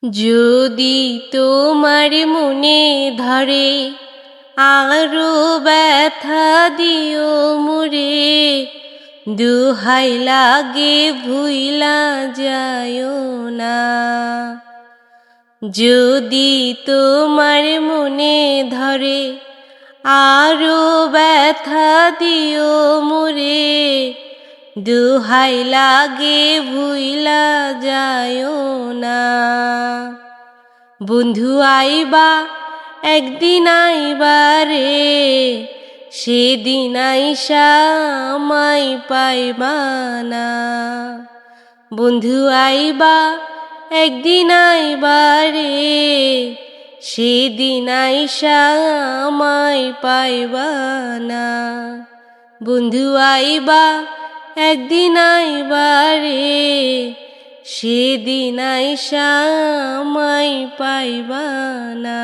যদি তোমার মনে ধরে আরো ব্যথা দিও মুরে, দুহাই লাগে ভুইলা যায়ও না। যদি তোমার মনে ধরে আরো ব্যথা দিও মুরে, দুহাই লাগে ভুইলা যায়ও না। বন্ধু আইবা একদিন আইবা রে, সেদিন আইসা আমায় পাইবা না। বন্ধু আইবা একদিন আইবা রে, সেদিন আইসা আমায় পাইবা না। বন্ধু আইবা একদিন আইবা রে, সেদিন আইসা আমায় পাইবা না।